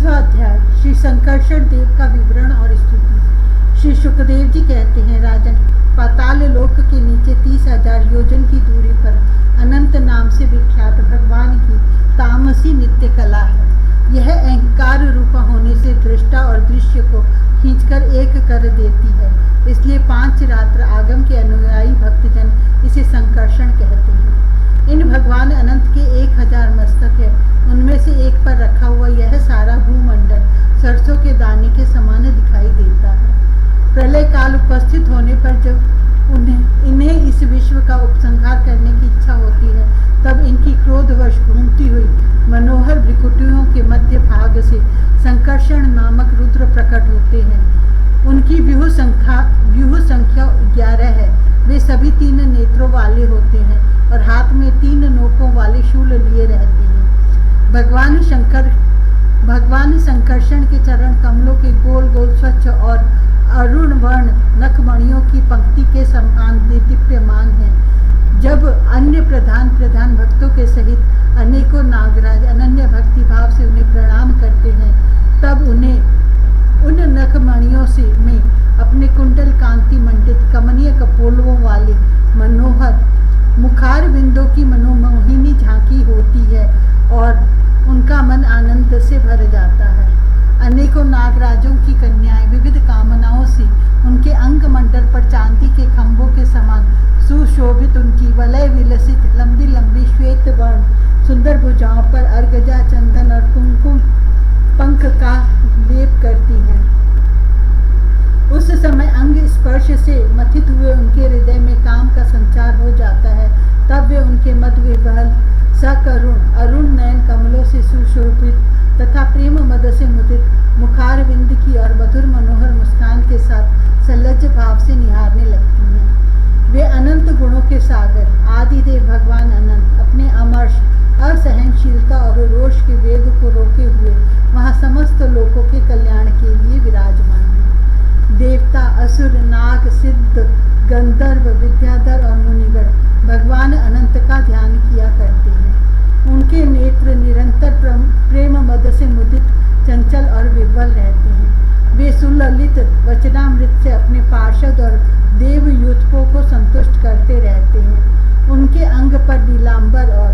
20वां अध्याय श्री संकर्षण देव का विवरण और स्तुति। श्री सुखदेव जी कहते हैं, राजन, पाताल लोक के नीचे 30,000 योजन की दूरी पर अनंत नाम से विख्यात भगवान की तामसी नित्य कला है। यह अहंकार रूपा होने से दृष्टा और दृश्य को खींचकर एक कर देती है। इसलिए 5 रात्र आगम के अनुयायी भक्तजन इसे संकर्षण कहते हैं। इन भगवान अनंत के 1000 मस्तक है। उनमें से एक पर रखा हुआ यह सारा भूमंडल सरसों के दाने के समान दिखाई देता है। प्रलय काल उपस्थित होने पर जब इन्हें इस विश्व का उपसंहार करने की इच्छा होती है, तब इनकी क्रोधवश घूमती हुई मनोहर भ्रिकुटियों के मध्य भाग से संकर्षण नामक रुद्र प्रकट होते हैं। उनकी व्यूह संख्या 11 है। वे सभी 3 नेत्रों वाले होते हैं और हाथ में 3 नोकों वाले शूल लिए रहते हैं। भगवान संकर्षण के चरण कमलों के गोल गोल स्वच्छ और अरुण वर्ण नखमणियों की पंक्ति के समान दीप्यमान है। जब अन्य प्रधान भक्तों के सहित अनेकों नागराज अनन्य भक्ति भाव से उन्हें प्रणाम करते हैं, तब उन्हें उन नखमणियों से में अपने कुंडल कांति मंडित कमनीय कपोलों वाले मनोहर मुखार बिंदों की मनोमोहिनी झांकी होती है और उनका मन आनंद से भर जाता है। अनेकों नागराजों की कन्याएं विविध कामनाओं से उनके अंग मंडल पर चांदी के खंभों के समान सुशोभित उनकी वलय विलसित लंबी लंबी श्वेत वर्ण सुंदर भुजाओं पर अर्गजा चंदन और कुमकुम पंख का लेप करती हैं। उस समय अंग स्पर्श से मथित हुए उनके हृदय में काम का संचार हो जाता है। तब वे उनके मद विवहल सकरुण अरुण नयन कमलों से सुशोभित तथा प्रेम मद से मुदित मुखार बिंद की और मधुर मनोहर मुस्कान के साथ सलज्ज भाव से निहारने लगती हैं। वे अनंत गुणों के सागर आदिदेव भगवान अनंत अपने अमर्ष असहनशीलता और रोष के वेग को रोके हुए वहाँ समस्त लोगों के कल्याण के लिए विराजमान हैं। देवता, असुर, नाग, सिद्ध, गंधर्व, विद्याधर और मुनिगण भगवान अनंत का ध्यान किया करते हैं। उनके नेत्र निरंतर प्रेम मद से मुदित, चंचल और विह्वल रहते हैं। वे सुललित वचनामृत से अपने पार्षद और देवयूथों को संतुष्ट करते रहते हैं। उनके अंग पर नीलांबर और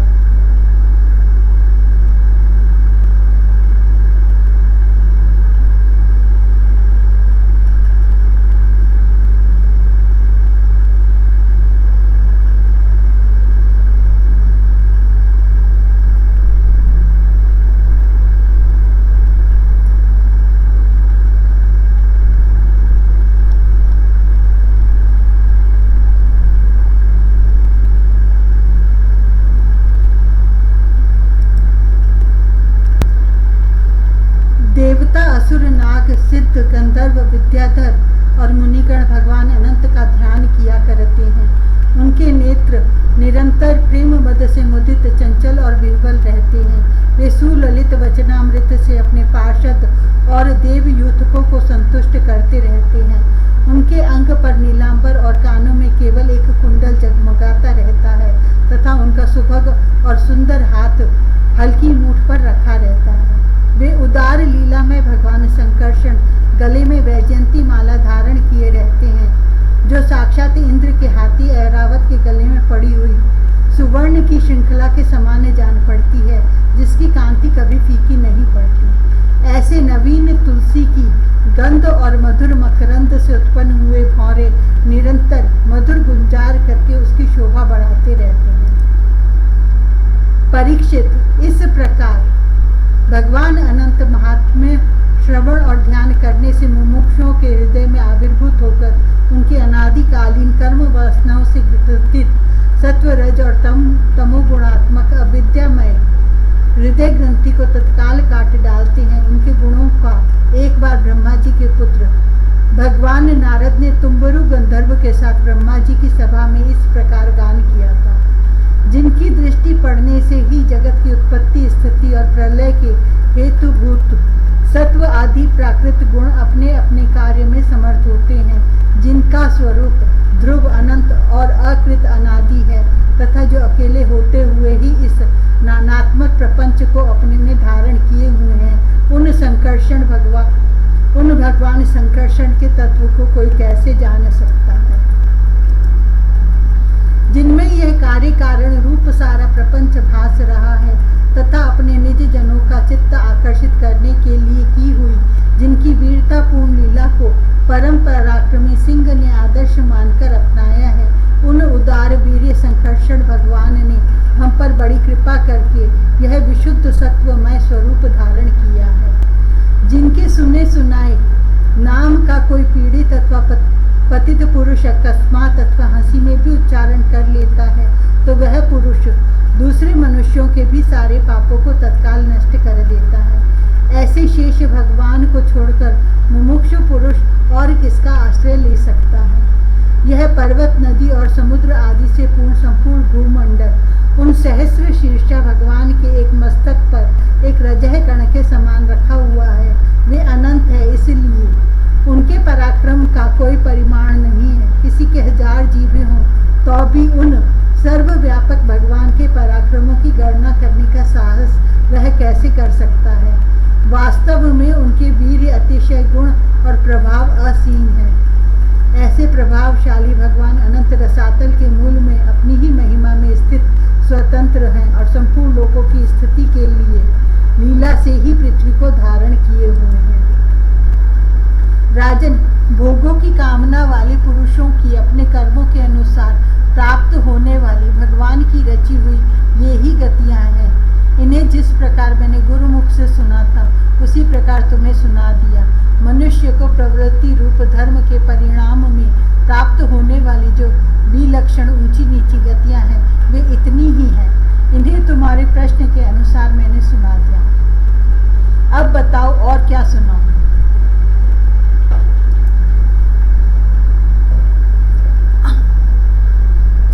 सिद्ध, गंधर्व, विद्याधर और मुनिगण भगवान अनंत का ध्यान किया करते हैं। उनके नेत्र निरंतर प्रेम मद से मुदित, चंचल और विह्वल रहते हैं। वे सुललित वचनामृत से अपने पार्षद और देवयूथकों को संतुष्ट करते रहते हैं। उनके अंग पर नीलांबर और कानों में केवल एक कुंडल जगमगाता रहता है तथा उनका सुभग और सुंदर हाथ हल्की मूठ पर रखा रहता है। वे उदार लीला में भगवान संकर्षण गले में वैजयंती माला धारण किए रहते हैं, जो साक्षात इंद्र के हाथी ऐरावत के गले में पड़ी हुई सुवर्ण की श्रृंखला के समान जान पड़ती है, जिसकी कांति कभी फीकी नहीं पड़ती। ऐसे नवीन तुलसी की गंध और मधुर मकरंद से उत्पन्न हुए भौरे निरंतर मधुर गुंजार करके उसकी शोभा बढ़ाते रहते हैं। परीक्षित, इस प्रकार भगवान अनंत महात्म्य श्रवण और ध्यान करने से मुमुक्षुओं के हृदय में आविर्भूत होकर उनके अनादिकालीन कर्म वासनाओं से ग्रथित सत्व, रज और तमोगुणात्मक अविद्यामय हृदय ग्रंथि को तत्काल काट डालते हैं। उनके गुणों का एक बार ब्रह्मा जी के पुत्र भगवान नारद ने तुम्बरु गंधर्व के साथ ब्रह्मा जी की सभा में इस प्रकार गान किया था, जिनकी दृष्टि पड़ने से ही जगत की उत्पत्ति, स्थिति और प्रलय के हेतुभूत सत्व आदि प्राकृत गुण अपने अपने कार्य में समर्थ होते हैं, जिनका स्वरूप ध्रुव, अनंत और अकृत अनादि है तथा जो अकेले होते हुए ही इस नानात्मक प्रपंच को अपने में धारण किए हुए हैं। उन उन भगवान संकर्षण के तत्व को कोई कैसे जान सकता है, जिनमें यह कार्य कारण रूप सारा प्रपंच भास रहा है तथा अपने निज जनों का चित्त आकर्षित करने के लिए की हुई जिनकी वीरता पूर्ण लीला को परम पराक्रमी सिंह ने आदर्श मानकर अपनाया है, उन उदार वीर्य संकर्षण भगवान ने हम पर बड़ी कृपा करके यह विशुद्ध सत्वमय स्वरूप धारण किया है। जिनके सुने सुनाए नाम का कोई पीड़ित अथवा पतित पुरुष अकस्मात अथवा हंसी में भी उच्चारण कर लेता है तो वह पुरुष दूसरे मनुष्यों के भी सारे पापों को तत्काल नष्ट कर देता है। ऐसे शेष भगवान को छोड़कर मुमुक्षु पुरुष और किसका आश्रय ले सकता है। यह पर्वत नदी और समुद्र आदि से पूर्ण संपूर्ण भूमंडल उन सहस्र शीर्षा भगवान के एक मस्तक पर एक रजह कण के समान रखा हुआ है। वे अनंत है, इसलिए उनके पराक्रम का कोई परिमाण नहीं है। किसी के 1000 जीवे हों तो भी उन सर्वव्यापक भगवान के पराक्रमों की गणना करने का साहस वह कैसे कर सकता है। वास्तव में उनके वीर्य अतिशय गुण और प्रभाव असीम है। ऐसे प्रभावशाली भगवान अनंत रसातल के मूल में अपनी ही महिमा में स्थित स्वतंत्र हैं और संपूर्ण लोकों की स्थिति के लिए लीला से ही पृथ्वी को धारण किए हुए हैं। राजन, भोगों की कामना वाले पुरुषों की अपने कर्मों के अनुसार प्राप्त होने वाली भगवान की रची हुई ये ही गतियां हैं। इन्हें जिस प्रकार मैंने गुरुमुख से सुना था उसी प्रकार तुम्हें सुना दिया। मनुष्य को प्रवृत्ति रूप धर्म के परिणाम में प्राप्त होने वाली जो विलक्षण ऊंची नीची गतियां हैं वे इतनी ही हैं। इन्हें तुम्हारे प्रश्न के अनुसार मैंने सुना दिया। अब बताओ और क्या सुनाऊं।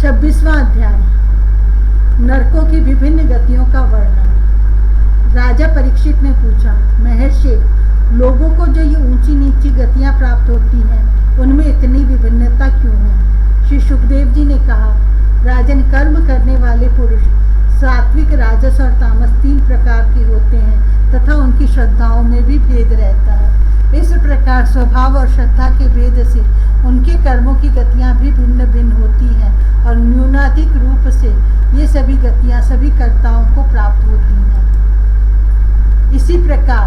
26वां अध्याय, नरकों की विभिन्न गतियों का वर्णन। राजा परीक्षित ने पूछा, महर्षि, लोगों को जो ये ऊंची नीची गतियां प्राप्त होती हैं उनमें इतनी विभिन्नता क्यों है। श्री सुखदेव जी ने कहा, राजन, कर्म करने वाले पुरुष सात्विक, राजस और तामस 3 प्रकार के होते हैं तथा उनकी श्रद्धाओं में भी भेद रहता है। इस प्रकार स्वभाव और श्रद्धा के भेद से उनके कर्मों की गतियां भी भिन्न भिन्न होती हैं और न्यूनाधिक रूप से ये सभी गतियां सभी कर्ताओं को प्राप्त होती हैं। इसी प्रकार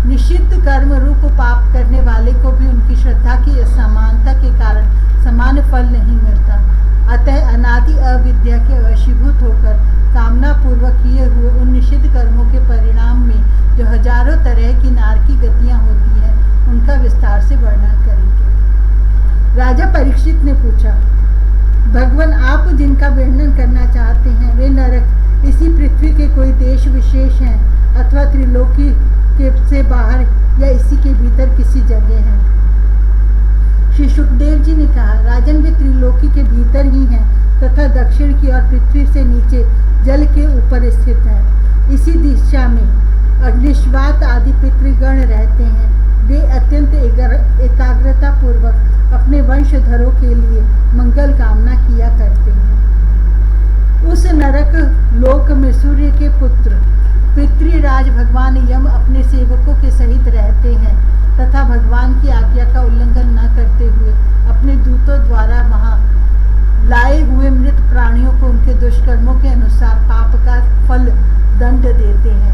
निषिद्ध कर्म रूप पाप करने वाले को भी उनकी श्रद्धा की असमानता के कारण समान फल नहीं मिलता। अतः अनादि अविद्या के वशीभूत होकर कामना पूर्वक किए हुए उन निषिद्ध कर्मों के परिणाम में जो हजारों तरह की नारकी गतियां होती हैं उनका विस्तार से वर्णन करेंगे। राजा परीक्षित ने पूछा, भगवान, आप जिनका वर्णन करना चाहते हैं वे नरक इसी पृथ्वी के कोई देश विशेष हैं अथवा त्रिलोकी के से बाहर या इसी के भीतर किसी जगह हैं। श्री सुखदेव जी ने कहा, राजन, वे त्रिलोकी के भीतर ही हैं तथा दक्षिण की ओर पृथ्वी से नीचे जल के ऊपर स्थित है। इसी दिशा में अग्निश्वात आदि पितृगण रहते हैं। वे अत्यंत एकाग्रता पूर्वक अपने वंशधरों के लिए मंगल कामना किया करते हैं। उस नरक लोक में सूर्य के पुत्र पितृराज भगवान यम अपने सेवकों के सहित रहते हैं तथा भगवान की आज्ञा का उल्लंघन न करते हुए अपने दूतों द्वारा वहां लाए हुए मृत प्राणियों को उनके दुष्कर्मों के अनुसार पाप का फल दंड देते हैं।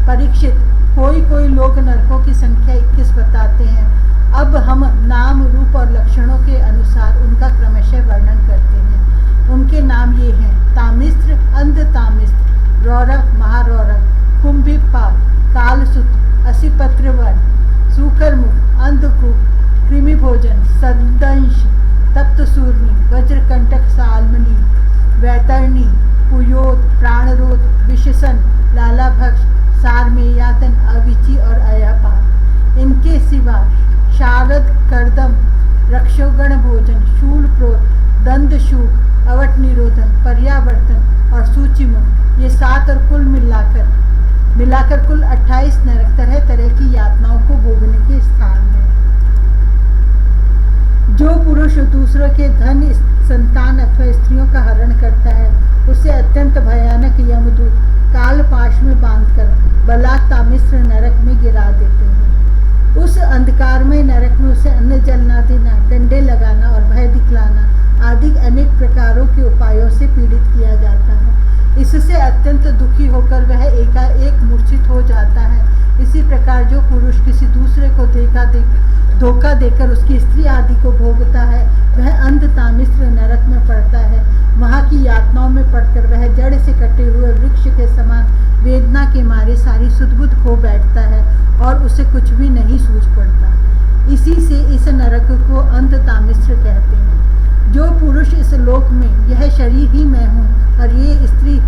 परीक्षित, कोई लोग नरकों की संख्या 21 बताते हैं। अब हम नाम, रूप और लक्षणों के अनुसार उनका क्रमशः वर्णन करते हैं। उनके नाम ये हैं: तामिस्त्र, अंधतामिस्त्र, रौरक, महारौरक, कुंभिपाल, कालसूत्र, असिपत्रवन, सूकरमुख, अंधकूप, कृमिभोजन, सदंश, तप्तसूर्णी, वज्रकंटक, सालमनी, वैतरणी, पुयोत, प्राणरोध, विषसन, लालाभक्ष, सारमेयातन, अविची और अयापान। इनके सिवा शारद, करदम, रक्षोगण भोजन, शूलप्रोत, दंदशूक, अवट निरोधन, पर्यावर्तन और सूचिमुख, ये 7 और कुल मिलाकर कुल 28 नरक तरह तरह की यातनाओं को भोगने के स्थान हैं। जो पुरुष दूसरों के धन, संतान अथवा स्त्रियों का हरण करता है उसे अत्यंत भयानक यमदूत काल पाश में बांधकर बलात् तामिस्र नरक में गिरा देते अंधकारमय नरक में उसे अन्न जल न देना, डंडे लगाना और भय दिखलाना आदि अनेक प्रकारों के उपायों से पीड़ित किया जाता है। इससे अत्यंत दुखी होकर वह एकाएक मूर्छित हो जाता है। इसी प्रकार जो पुरुष किसी दूसरे को धोखा देकर उसकी स्त्री आदि को भोगता है, वह अंधतामिश्र नरक में पड़ता है। वहाँ की यातनाओं में पड़कर वह जड़ से कटे हुए वृक्ष के समान वेदना के मारे सारी सुध-बुध खो बैठता है और उसे कुछ भी नहीं सूझ पड़ता। इसी से इस नरक को अंधतामिश्र कहते हैं। जो पुरुष इस लोक में यह शरीर ही मैं हूँ और ये स्त्री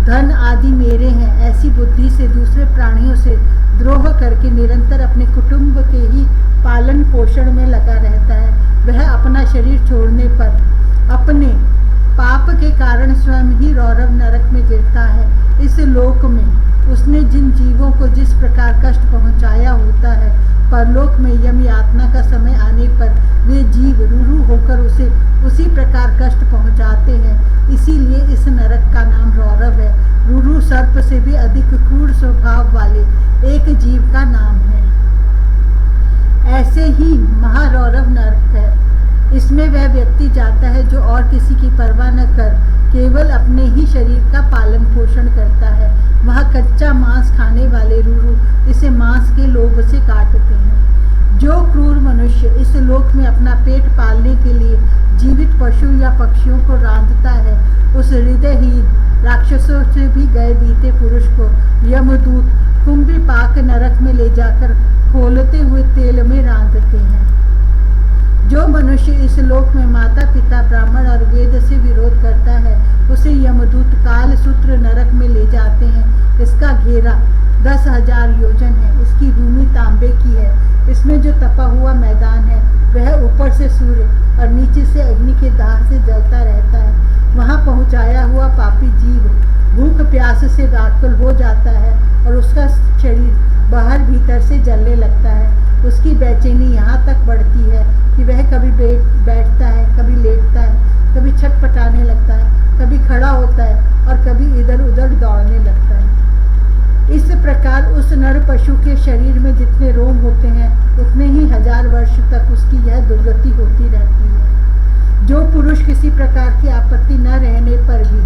धन आदि मेरे हैं, ऐसी बुद्धि से दूसरे प्राणियों से द्रोह करके निरंतर अपने कुटुंब के ही पालन पोषण में लगा रहता है, वह अपना शरीर छोड़ने पर अपने पाप के कारण स्वयं ही रौरव नरक में गिरता है। इस लोक में उसने जिन जीवों को जिस प्रकार कष्ट पहुंचाया होता है, परलोक में यम यातना का समय आने पर वे जीव रूरू होकर उसे उसी प्रकार कष्ट पहुंचाते हैं। इसीलिए इस नरक का नाम रौरव है। रूरू सर्प से भी अधिक क्रूर स्वभाव वाले एक जीव का नाम है। ऐसे ही महारौरव नरक है। इसमें वह व्यक्ति जाता है जो और किसी की परवाह न कर केवल अपने ही शरीर का पालन पोषण करता है। वह कच्चा मांस खाने वाले रूरू इसे मांस के लोभ से काटते हैं। जो क्रूर मनुष्य इस लोक में अपना पेट पालने के लिए जीवित पशु या पक्षियों को रांधता है, उस हृदयहीन राक्षसों से भी गए बीते पुरुष को यमदूत कुंभी पाक नरक में ले जाकर खोलते हुए तेल में रांधते हैं। जो मनुष्य इस लोक में माता पिता ब्राह्मण और वेद से विरोध करता है, उसे यमदूत काल सूत्र नरक में ले जाते हैं। इसका घेरा 10,000 योजन है। इसकी भूमि तांबे की है। इसमें जो तपा हुआ मैदान है वह ऊपर से सूर्य और नीचे से अग्नि के दाह से जलता रहता है। वहाँ पहुँचाया हुआ पापी जीव भूख प्यास से व्याकुल हो जाता है और उसका शरीर बाहर भीतर से जलने लगता है। उसकी बेचैनी यहाँ तक बढ़ती है कि वह कभी बैठता है, कभी लेटता है, कभी छटपटाने लगता है, कभी खड़ा होता है और कभी इधर उधर दौड़ने लगता है। इस प्रकार उस नर पशु के शरीर में जितने रोम होते हैं उतने ही 1000 वर्ष तक उसकी यह दुर्गति होती रहती है। जो पुरुष किसी प्रकार की आपत्ति न रहने पर भी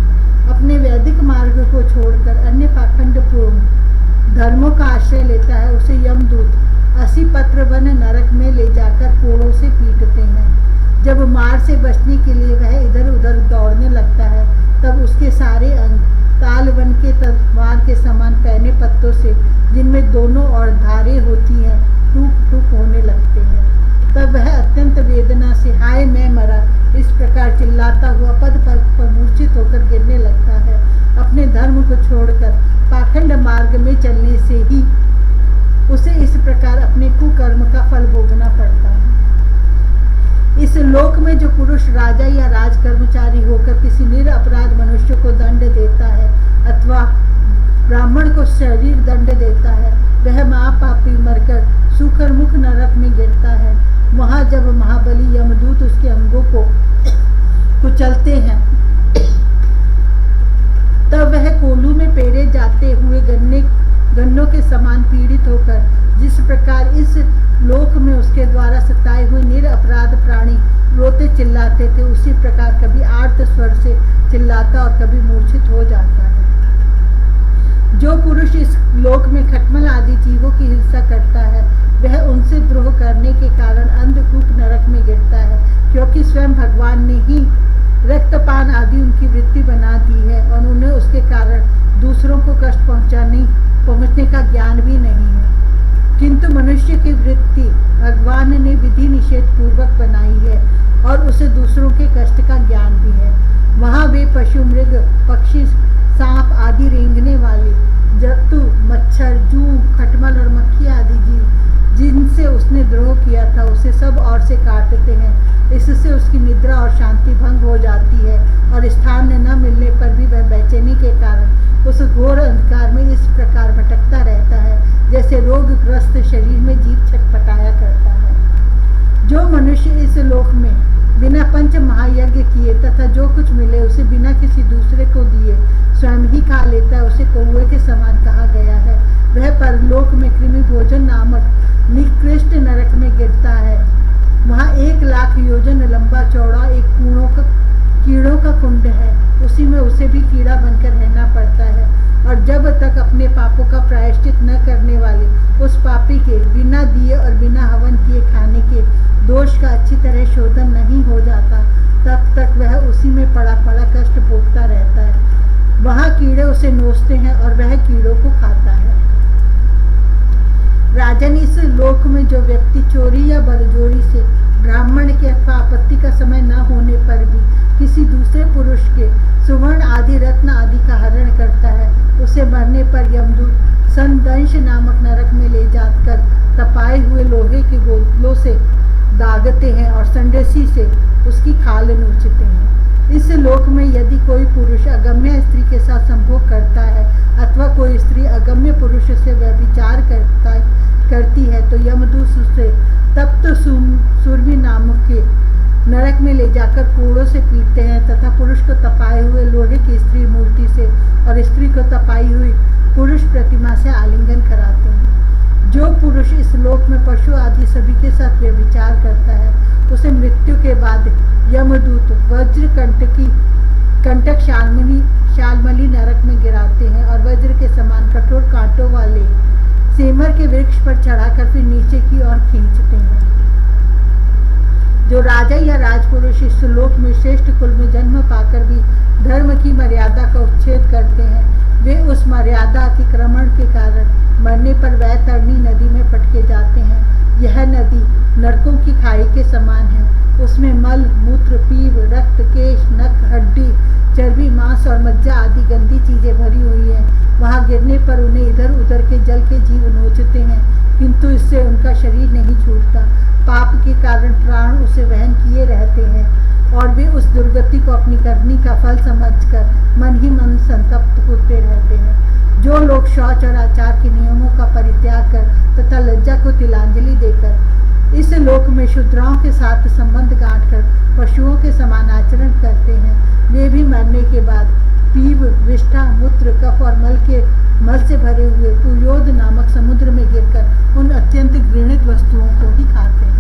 अपने वैदिक मार्ग को छोड़कर अन्य पाखंडपूर्ण धर्मों का आश्रय लेता है, उसे यमदूत 80 पत्र वन नरक में ले जाकर कोड़ों से पीटते हैं। जब मार से बचने के लिए वह इधर उधर दौड़ने लगता है, तब उसके सारे अंग तालवन के तलवार के समान पैने पत्तों से, जिनमें दोनों ओर धारें होती हैं, टूक टूक होने लगते हैं। तब वह अत्यंत वेदना से हाय मैं मरा इस प्रकार चिल्लाता हुआ पद पद पर मूर्छित होकर गिरने लगता है। अपने धर्म को छोड़कर पाखंड मार्ग में चलने से ही उसे इस प्रकार अपने कुकर्म का फल भोगना पड़ता है। इस लोक में जो पुरुष राजा या राज कर्मचारी होकर किसी निरपराध मनुष्य को दंड देता है अथवा ब्राह्मण को शरीर दंड देता है, वह महापापी मरकर सुखरमुख नरक में गिरता है। वहाँ जब महाबली यमदूत उसके अंगों को कुचलते हैं, तब वह कोलू में पेरे जाते हुए गन्नों के समान पीड़ित होकर जिस प्रकार इस लोक में उसके द्वारा सताए हुए निरपराध प्राणी रोते चिल्लाते थे, उसी प्रकार कभी आर्त स्वर से चिल्लाता और कभी मूर्छित हो जाता है। जो पुरुष इस लोक में खटमल आदि जीवों की हिंसा करता है, वह उनसे द्रोह करने के कारण अंधकूप नरक में गिरता है, क्योंकि स्वयं भगवान ने ही रक्तपान आदि उनकी वृत्ति बना दी है और उन्हें उसके कारण दूसरों को कष्ट पहुंचने का ज्ञान भी नहीं है। किंतु मनुष्य की वृत्ति भगवान ने विधि निषेध पूर्वक बनाई है और उसे दूसरों के कष्ट का ज्ञान भी है। वहाँ वे पशु मृग पक्षी सांप आदि रेंगने वाले जंतु मच्छर जूं खटमल और मक्खी आदि जीव जिनसे उसने द्रोह किया था, उसे सब ओर से काटते हैं। इससे उसकी निद्रा और शांति भंग हो जाती है और स्थान न मिलने पर भी वह बेचैनी के कारण उस घोर अंधकार में इस प्रकार भटकता रहता है जैसे रोगग्रस्त शरीर में जीव छटपटाया करता है। जो मनुष्य इस लोक में बिना पंच महायज्ञ किए तथा जो कुछ मिले उसे बिना किसी दूसरे को दिए स्वयं ही खा लेता है, उसे कौवे के समान कहा गया है। वह परलोक में कृमि भोजन नामक निकृष्ट नरक में गिरता है। वहाँ 1,00,000 योजन लंबा चौड़ा एक कीड़ों का कुंड है। उसी में उसे भी कीड़ा बनकर रहना पड़ता है। और जब तक अपने पापों का प्रायश्चित न करने वाले उस पापी के बिना दिए और बिना हवन किए खाने के दोष का अच्छी तरह शोधन नहीं हो जाता, तब तक वह उसी में पड़ा कष्ट भोगता रहता है। वहाँ कीड़े उसे नोचते हैं और वह कीड़ों को खाता है। राजन, इस लोक में जो व्यक्ति चोरी या बलजोरी से ब्राह्मण के अथवा आपत्ति का समय न होने पर भी किसी दूसरे पुरुष के सुवर्ण आदि रत्न आदि का हरण करता है, उसे मरने पर यमदूत संदंश नामक नरक में ले जाकर तपाए हुए लोहे के गोलों से दागते हैं और संडेसी से उसकी खाल नोचते हैं। इस लोक में यदि कोई पुरुष अगम्य स्त्री के साथ संभोग करता है अथवा कोई स्त्री अगम्य पुरुष से व्यभिचार करती है तो यमदूत उसे तप्त सुरभि नामक के नरक में ले जाकर कोड़ों से पीटते हैं तथा पुरुष को तपाए हुए लोहे की स्त्री मूर्ति से और स्त्री को तपाई हुई पुरुष प्रतिमा से आलिंगन कराते हैं। जो पुरुष इस लोक में पशु आदि सभी के साथ व्यभिचार करता है उसे मृत्यु के बाद यमदूत वज्र कंटक शालमली नरक में गिराते हैं और वज्र के समान कठोर कांटों वाले सेमर के वृक्ष पर चढ़ाकर फिर नीचे की ओर खींचते हैं। जो राजा या राजपुरुष इस लोक में श्रेष्ठ कुल में जन्म पाकर भी धर्म की मर्यादा का उच्छेद करते हैं, वे उस मर्यादा अतिक्रमण के कारण मरने पर वैतरणी नदी में पटके जाते हैं। यह नदी नरकों की खाई के समान है। उसमें मल, मूत्र, पीव, रक्त, केश, नख, हड्डी, चर्बी, मांस और मज्जा आदि गंदी चीजें भरी हुई हैं। वहां गिरने पर उन्हें इधर उधर के जल के जीव नोचते हैं, किंतु इससे उनका शरीर नहीं छूटता। पाप के कारण प्राण उसे वहन किए रहते हैं और वे उस दुर्गति को अपनी करनी का फल समझकर मन ही मन संतप्त होते रहते हैं। जो लोग शौच और आचार के नियमों का परित्याग कर तथा लज्जा को तिलांजलि देकर इस लोक में शूद्रों के साथ संबंध गांठकर पशुओं के समान आचरण करते हैं, वे भी मरने के बाद पीव, विष्ठा, मूत्र, कफ और मल से भरे हुए कुयोद नामक समुद्र में गिरकर उन अत्यंत घृणित वस्तुओं को ही खाते हैं।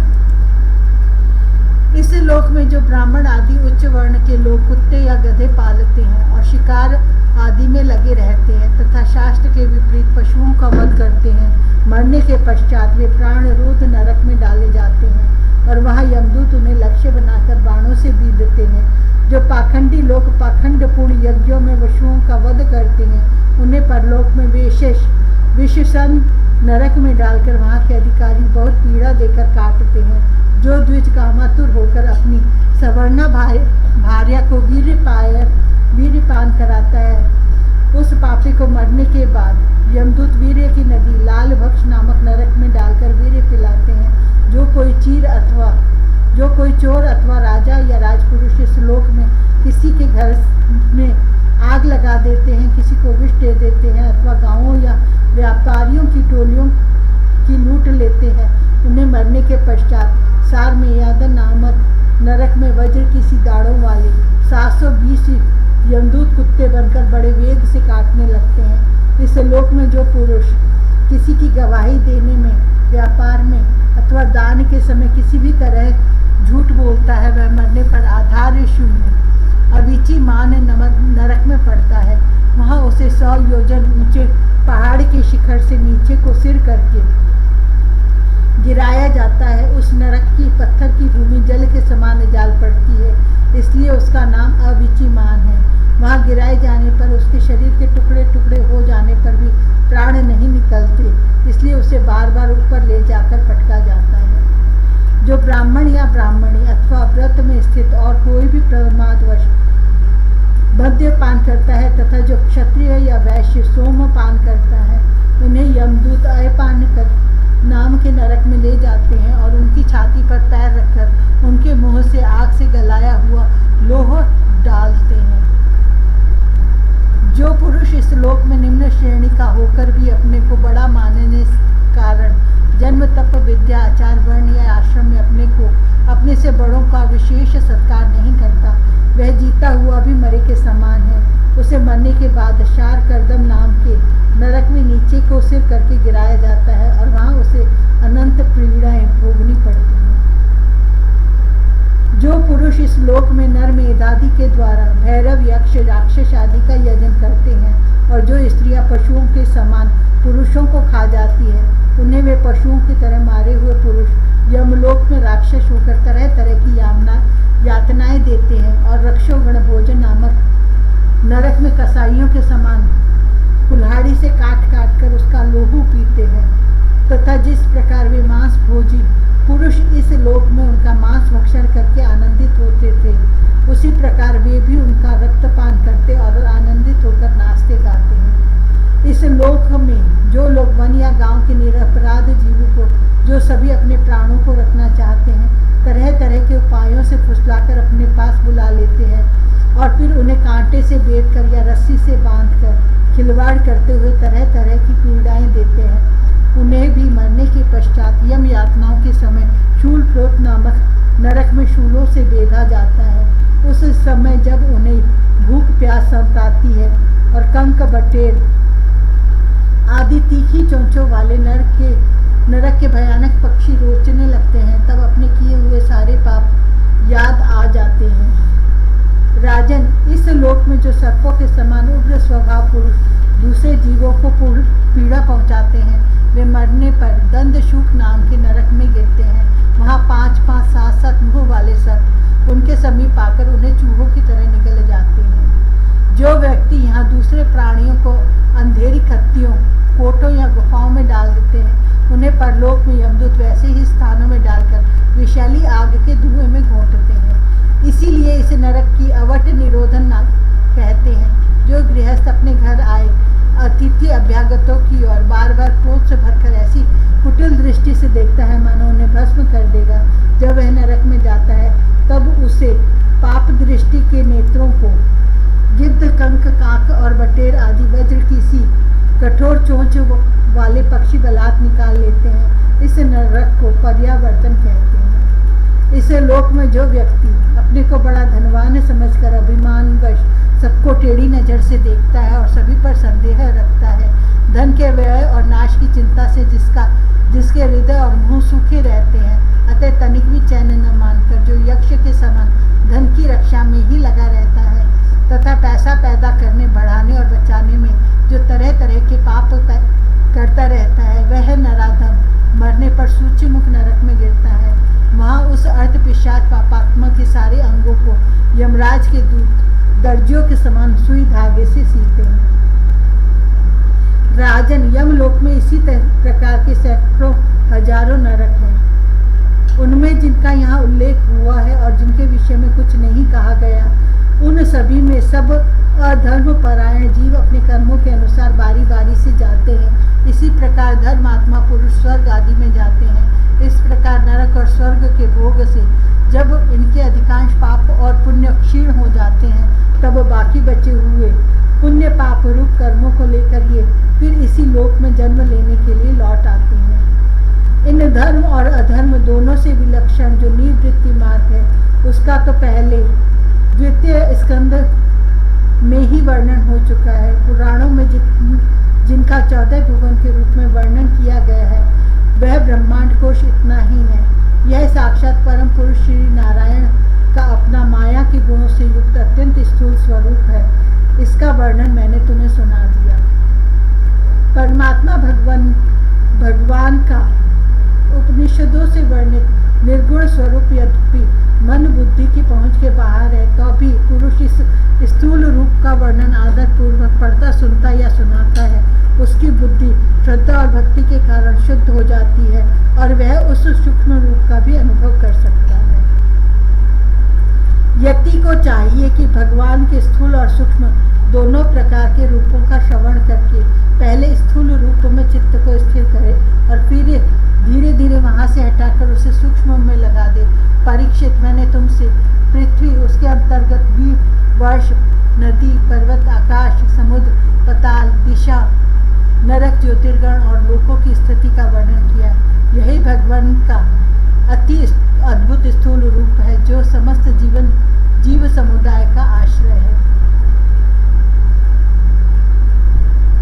इस लोक में जो ब्राह्मण आदि उच्च वर्ण के लोग कुत्ते या गधे पालते हैं और शिकार आदि में लगे रहते हैं तथा शास्त्र के विपरीत पशुओं का वध करते हैं, मरने के पश्चात वे प्राण रोध नरक में डाले जाते हैं और वहां यमदूत उन्हें लक्ष्य बनाकर बाणों से बीधते हैं। जो पाखंडी लोग पाखंडपूर्ण यज्ञों में पशुओं का वध करते हैं, उन्हें परलोक में विशेषण नरक में डालकर वहां के अधिकारी बहुत पीड़ा देकर काटते हैं। जो द्विज कामातुर होकर अपनी सवर्णा भार्या को वीर्यपान कराता है, उस पापी को मरने के बाद यमदूत वीर्य की नदी लाल भक्ष नामक नरक में डालकर वीर्य पिलाते हैं। जो कोई चोर अथवा राजा या राजपुरुष इस लोक में किसी के घर में आग लगा देते हैं, किसी को विष दे देते हैं अथवा गांवों या व्यापारियों की टोलियों की लूट लेते हैं, उन्हें मरने के पश्चात सार में यादन नामक नरक में वज्र की सी दाढ़ों वाले 720 यमदूत कुत्ते बनकर बड़े वेग से काटने लगते हैं। इस लोक में जो पुरुष किसी की गवाही देने में, व्यापार में अथवा दान के समय किसी भी तरह झूठ बोलता है, वह मरने पर आधार शून्य अविची मान नरक में पड़ता है। वहां उसे 100 योजन ऊंचे पहाड़ के शिखर से नीचे को सिर करके गिराया जाता है। उस नरक की पत्थर की भूमि जल के समान जाल पड़ती है, इसलिए उसका नाम अविची मान है। वहां गिराए जाने पर उसके शरीर के टुकड़े टुकड़े हो जाने पर भी प्राण नहीं निकलते, इसलिए उसे बार बार ऊपर ले जाकर पटका जाता है। जो ब्राह्मण या ब्राह्मणी अथवा व्रत में स्थित और कोई भी प्रमादवश मद्यपान करता है तथा जो क्षत्रिय या वैश्य सोमपान करता है, उन्हें यमदूत अयपान कर नाम के नरक में ले जाते हैं और उनकी छाती पर पैर रखकर उनके मुंह से आग से गलाया हुआ लोह डालते हैं। जो पुरुष इस लोक में निम्न श्रेणी का होकर भी अपने को बड़ा मानने कारण जन्म, तप, विद्या, आचार, वर्ण या आश्रम में अपने से बड़ों का विशेष सत्कार नहीं करता, वह जीता हुआ भी मरे के समान है। उसे मरने के बाद शार करदम नाम के नरक में नीचे नीचे को सिर करके गिराया जाता है और वहाँ उसे अनंत पीड़ाएं भोगनी पड़ती हैं। जो पुरुष इस लोक में नर मेधादि के द्वारा भैरव, यक्ष, राक्षस आदि का यजन करते हैं और जो स्त्रियां पशुओं के समान पुरुषों को खा जाती है, उन्हें वे पशुओं की तरह मारे हुए पुरुष यमलोक में राक्षस होकर तरह तरह की यातनाएं देते हैं और रक्षोगण भोजन नामक नरक में कसाईयों के समान कुल्हाड़ी से काट काट कर उसका लोहू पीते हैं। तथा जिस प्रकार वे मांस भोजी पुरुष इस लोक में उनका मांस भक्षण करके आनंदित होते थे, उसी प्रकार वे भी उनका रक्तपान करते और आनंदित होकर नाचते गाते हैं। इस लोक में जो लोग वन या गांव के निरपराध जीवों को, जो सभी अपने प्राणों को रखना चाहते हैं, तरह तरह के उपायों से फुसलाकर अपने पास बुला लेते हैं और फिर उन्हें कांटे से बेध कर या रस्सी से बांधकर खिलवाड़ करते हुए तरह तरह की पीड़ाएं देते हैं, उन्हें भी मरने के पश्चात यम यातनाओं के समय शूल प्रोत नामक नरक में शूलों से बेधा जाता है। उस समय जब उन्हें भूख प्यास सताती है और कंक, बटेर आदि तीखी चोंचों वाले नरक के भयानक पक्षी रोचने लगते हैं, तब अपने किए हुए सारे पाप याद आ जाते हैं। राजन, इस लोक में जो सर्पों के समान उग्र स्वभाव पुरुष दूसरे जीवों को पीड़ा पहुंचाते हैं, वे मरने पर दंडशूक नाम के नरक में गिरते हैं। वहाँ 5-5, 7-7 मुँह वाले सर्प उनके समीप आकर उन्हें चूहों की तरह निगल जाते हैं। जो व्यक्ति यहाँ दूसरे प्राणियों को अंधेरी खत्तियों, कोटों या गुफाओं में डाल देते हैं, उन्हें परलोक में यमदूत वैसे ही स्थानों में डालकर विषैली आग के धुएं में घोंटते हैं। इसीलिए इसे नरक की अवट निरोधन कहते हैं। जो गृहस्थ अपने घर आए अतिथि अभ्यागतों की ओर बार बार क्रोध से भरकर ऐसी कुटिल दृष्टि से देखता है मानो उन्हें भस्म कर देगा, जब वह नरक में जाता है तब उसे पाप दृष्टि के नेत्रों को गिद्ध, कंक, काक और बटेर आदि वज्र की सी कठोर चोंच वाले पक्षी बलात् निकाल लेते हैं। इस नरक को पर्यावर्तन कहते हैं। इस लोक में जो व्यक्ति अपने को बड़ा धनवान समझकर अभिमानवश सबको टेढ़ी नजर से देखता है और सभी पर संदेह रखता है, धन के व्यय और नाश की चिंता से जिसके हृदय और मुंह सूखे रहते हैं, अतः तनिक भी चैन न मानकर जो यक्ष के समान धन की रक्षा में ही लगा रहता है तथा पैसा पैदा करने, बढ़ाने और बचाने में जो तरह तरह के पाप करता रहता है, वह नराधम मरने पर सूच्यमुख नरक में गिरता है। वहाँ उस अर्थ पिशाच पापात्मा के सारे अंगों को यमराज के दूत दर्जियों के समान सुई धागे से सीते हैं। राजन, यमलोक में इसी प्रकार के सैकड़ों हजारों नरक हैं। उनमें जिनका यहाँ उल्लेख हुआ है और जिनके विषय में कुछ नहीं कहा गया, उन सभी में सब अधर्म परायण जीव अपने कर्मों के अनुसार बारी बारी से जाते हैं। इसी प्रकार धर्मात्मा पुरुष स्वर्ग आदि में जाते हैं। इस प्रकार नरक और स्वर्ग के भोग से जब इनके अधिकांश पाप और पुण्य क्षीण हो जाते हैं, तब बाकी बचे हुए पुण्य पाप रूप कर्मों को लेकर ये फिर इसी लोक में जन्म लेने के लिए लौट आते हैं। इन धर्म और अधर्म दोनों से विलक्षण जो निवृत्ति मार्ग है, उसका तो पहले द्वितीय स्कंद में ही वर्णन हो चुका है। पुराणों में जिनका 14 भुवन के रूप में वर्णन किया गया है, वह ब्रह्मांड कोश इतना ही है। यह साक्षात परम पुरुष श्री नारायण का अपना माया के गुणों से युक्त अत्यंत स्थूल स्वरूप है। इसका वर्णन मैंने तुम्हें सुना दिया। परमात्मा भगवान का उपनिषदों से वर्णित निर्गुण स्वरूप यद्यपि मन बुद्धि की पहुंच के बाहर है, तो भी पुरुष इस स्थूल रूप का वर्णन आदर पूर्वक पढ़ता, सुनता या सुनाता है। उसकी बुद्धि श्रद्धा और भक्ति के कारण शुद्ध हो जाती है और वह उस सूक्ष्म रूप का भी अनुभव कर सकता है। यति को चाहिए कि भगवान के स्थूल और सूक्ष्म दोनों प्रकार के रूपों का श्रवण करके पहले स्थूल रूप में चित्त को स्थिर करे और फिर धीरे धीरे वहां से हटाकर उसे सूक्ष्म में लगा दे। परीक्षित, मैंने तुमसे पृथ्वी, उसके अंतर्गत द्वीप, वर्ष, नदी, पर्वत, आकाश, समुद्र, पताल, दिशा, नरक, ज्योतिर्गण और लोकों की स्थिति का वर्णन किया। यही भगवान का अति अद्भुत स्थूल रूप है जो समस्त जीव समुदाय का आश्रय है।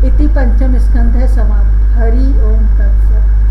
इति पंचम स्कंध है समाप्त। हरि ओम तत्सत।